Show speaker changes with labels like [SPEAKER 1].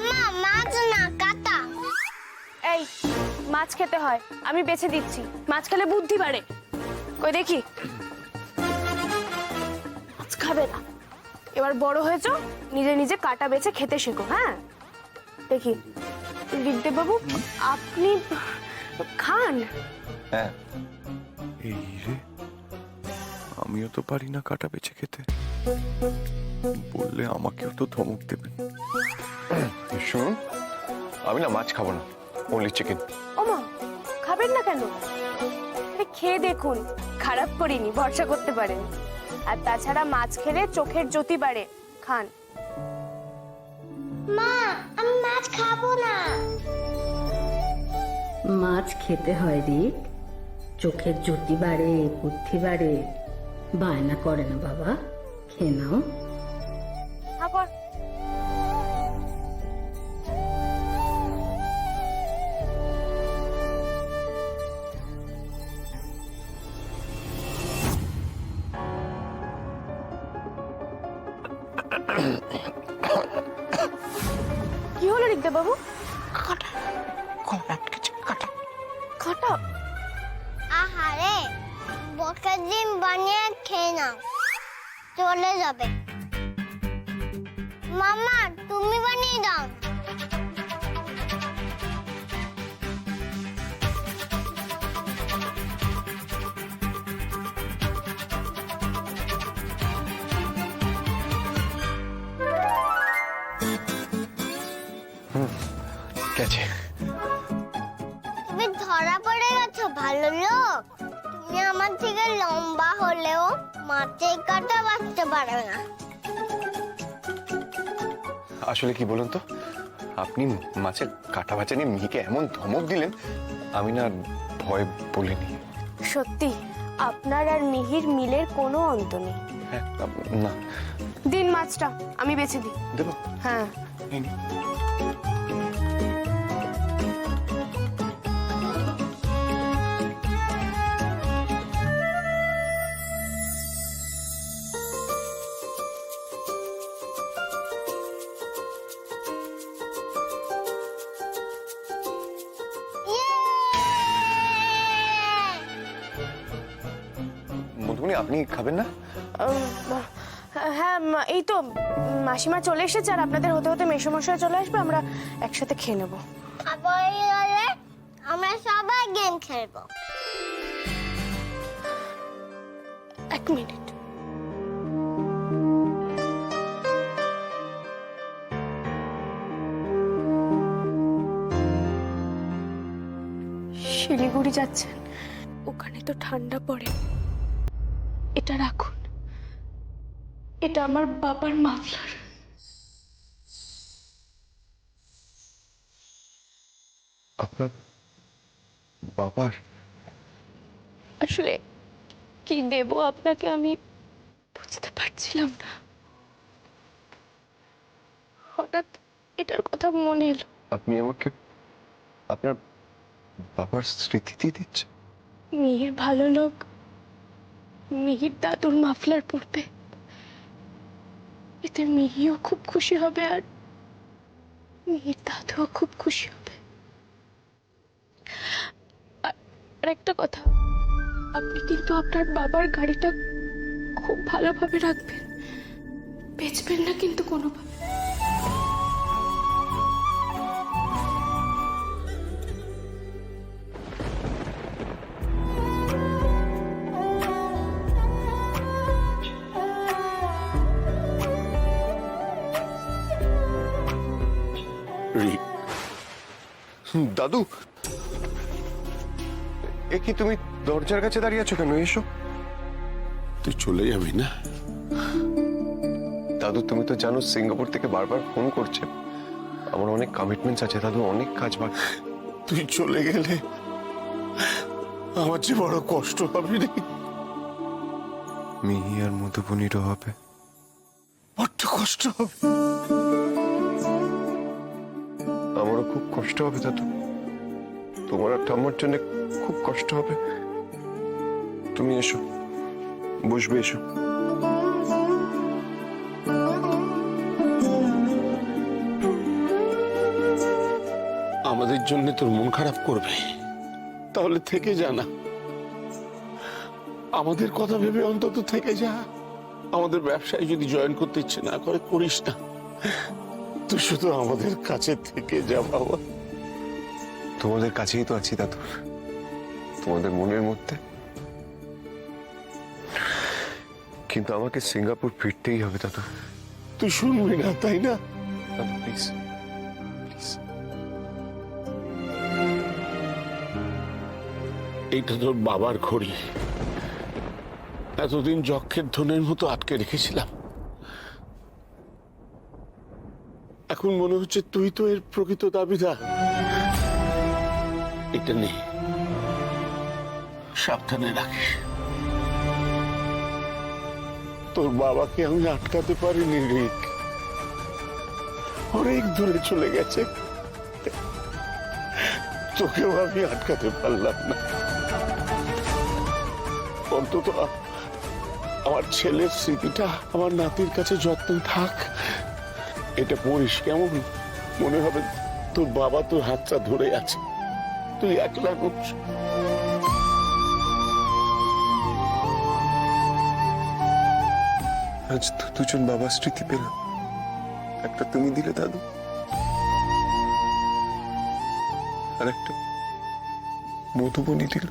[SPEAKER 1] মামা মাছ না কাটা।
[SPEAKER 2] এই মাছ খেতে হয়, আমি বেছে দিচ্ছি। মাছ খেলে বুদ্ধি বাড়ে। কই দেখি। মাছ খাবে না। এবার বড় হয়েছো, নিজে নিজে কাটা বেছে খেতে শেখো। হ্যাঁ দেখি ঋগদেব বাবু, আপনি খান।
[SPEAKER 3] হ্যাঁ এই রে, আমিও তো পারি না কাটা বেছে খেতে, বললে আমাকেও তো ধমক দেবেন। শুনুন, আমি না মাছ খাবো না, ওনলি চিকেন।
[SPEAKER 2] ওমা, খাবেন না কেন? আরে খেয়ে দেখুন, খারাপ করিনি, ভরসা করতে পারেন। আর তাছাড়া মাছ খেলে চোখের জ্যোতি বাড়ে, খান।
[SPEAKER 1] মা আমি মাছ খাবো না।
[SPEAKER 4] মাছ খেতে হয় রিক, চোখের জ্যোতি বাড়ে, বুদ্ধি বাড়ে। বায়না করে না বাবা, খেয়ে নাও।
[SPEAKER 2] আবার কি হলো ঋগদেব বাবু? কাটা?
[SPEAKER 1] আহারে, বকের ডিম বানিয়ে খেয়ে নাও, চলে যাবে। মামা তুমি বানিয়ে দাও।
[SPEAKER 3] গেছে।
[SPEAKER 1] তুমি ধরা পড়ে গেছো ভালো লোক। তুমি আমার থেকে লম্বা হলেও মাছের কাঁটা বাঁচতে পারবে না।
[SPEAKER 3] আসলে কি বলুন তো, আপনি মাছের কাটা বাছা নিয়ে মিহিকে এমন ধমক দিলেন, আমি না ভয় বলিনি।
[SPEAKER 2] সত্যি আপনার আর মিহির মিলের কোনো অন্ত নেই।
[SPEAKER 3] হ্যাঁ, না
[SPEAKER 2] দিন মাছটা, আমি বেছে দিই।
[SPEAKER 3] দেবো।
[SPEAKER 2] হ্যাঁ
[SPEAKER 3] এই নিন। মধুবনী, আপনি খাবেন না?
[SPEAKER 2] হ্যাঁ, এই তো মাসিমা চলে এসেছে, আর আপনাদের হতে হতে মেসোমশাই চলে আসবে, আমরা একসাথে খেয়ে নেবো।
[SPEAKER 1] খাবার গেলে আমরা সবাই গেম খেলবো।
[SPEAKER 2] এক মিনিট। শিলিগুড়ি যাচ্ছেন, ওখানে তো ঠান্ডা পড়ে। এটা রাখুন, এটা আমার বাবার মাফলার।
[SPEAKER 3] আপনার বাবার?
[SPEAKER 2] আসলে কি দেব আপনাকে আমি বুঝতে পারছিলাম না, হঠাৎ এটার কথা মনে এলো।
[SPEAKER 3] আপনি আমাকে আপনার বাবার স্মৃতি দিয়ে দিচ্ছেন?
[SPEAKER 2] মিহির ভালো লোক, মিহির দাদুর মাফলার পরবে, এতে মিহিও খুব খুশি হবে, আর মিহির দাদুও খুব খুশি হবে। আর একটা কথা, আপনি কিন্তু আপনার বাবার গাড়িটা খুব ভালোভাবে রাখবেন, বেচবেন না কিন্তু কোনোভাবে।
[SPEAKER 3] দাদু, এ কি তুমি দরজার কাছে দাঁড়িয়ে আছো কেন? এসো।
[SPEAKER 5] তুই চলে যাবি না?
[SPEAKER 3] দাদু, তুমি তো জানো সিঙ্গাপুর থেকে বারবার ফোন করছে, আমার অনেক কমিটমেন্টস আছে দাদু, অনেক কাজ বাকি।
[SPEAKER 5] তুই চলে গেলে আমার যে বড় কষ্ট হবে রে।
[SPEAKER 3] মিহি আর মধুবনীরও হবে।
[SPEAKER 5] বড্ড কষ্ট হবে।
[SPEAKER 3] আমারও খুব কষ্ট হবে দাদু, তোমার আর ঠাম্মার জন্য খুব কষ্ট হবে। তুমি এসো, বসবে, এসো।
[SPEAKER 5] আমাদের জন্য তোর মন খারাপ করবে, তাহলে থেকে যা না। আমাদের কথা ভেবে অন্তত থেকে যা। আমাদের ব্যবসায় যদি জয়েন করতে ইচ্ছে না করে, করিস না। তুই শুধু আমাদের কাছে থেকে যা বাবা।
[SPEAKER 3] তোমাদের কাছেই তো আছি দাদু, তোমাদের মনের মধ্যে। কিন্তু আমাকে সিঙ্গাপুর ফিরতেই হবে দাদু।
[SPEAKER 5] তুই শুনবি না, তাই না?
[SPEAKER 3] দাদু প্লিজ, প্লিজ।
[SPEAKER 5] এইটা তোর বাবার ঘড়ি। এতদিন যক্ষের ধনের মতো আটকে রেখেছিলাম, এখন মনে হচ্ছে তুই তো এর প্রকৃত দাবিদার। এটা নেই, সাবধানে রাখিস। তোর বাবাকে আমি আটকাতে পারিনি রিক, অনেক দূরে চলে গেছে। তোকেও আমি আটকাতে পারলাম না। অন্তত আমার ছেলের স্মৃতিটা আমার নাতির কাছে যত্ন থাক। এটা পড়িস, কেমন মনে হবে তোর বাবা তোর হাতটা ধরে আছে, তুই একলা নোস।
[SPEAKER 3] আজ তো দুজন বাবার স্মৃতি পেলাম, একটা তুমি দিলে দাদু, আর একটা মধুবনী দিল।